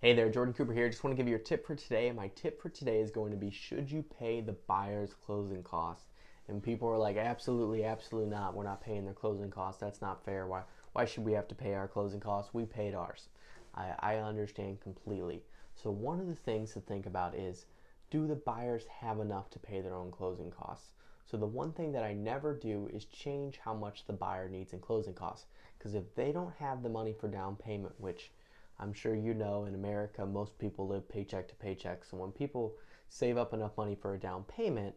Hey there, Jordan Cooper here. Just want to give you a tip for today. And my tip for today is going to be, should you pay the buyer's closing costs? And people are like, absolutely, absolutely not. We're not paying their closing costs. That's not fair. Why should we have to pay our closing costs? We paid ours. I understand completely. So one of the things to think about is, do the buyers have enough to pay their own closing costs? So the one thing that I never do is change how much the buyer needs in closing costs. Because if they don't have the money for down payment, which I'm sure you know in America, most people live paycheck to paycheck. So when people save up enough money for a down payment,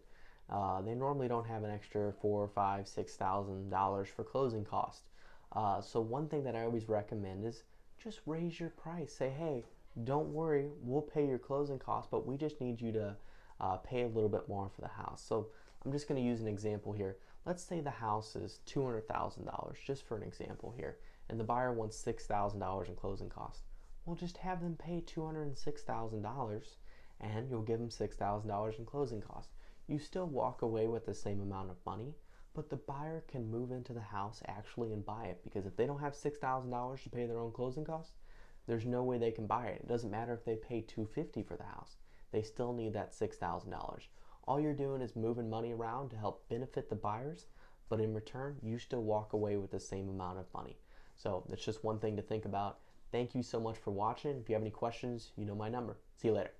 they normally don't have an extra $4, $5, $6,000 for closing costs. So one thing that I always recommend is just raise your price. Say, hey, don't worry, we'll pay your closing costs, but we just need you to pay a little bit more for the house. So I'm just going to use an example here. Let's say the house is $200,000, just for an example here, and the buyer wants $6,000 in closing costs. Well, just have them pay $206,000 and you'll give them $6,000 in closing costs. You still walk away with the same amount of money, but the buyer can move into the house actually and buy it, because if they don't have $6,000 to pay their own closing costs, there's no way they can buy it. It doesn't matter if they pay $250 for the house. They still need that $6,000. All you're doing is moving money around to help benefit the buyers, but in return, you still walk away with the same amount of money. So that's just one thing to think about. Thank you so much for watching. If you have any questions, you know my number. See you later.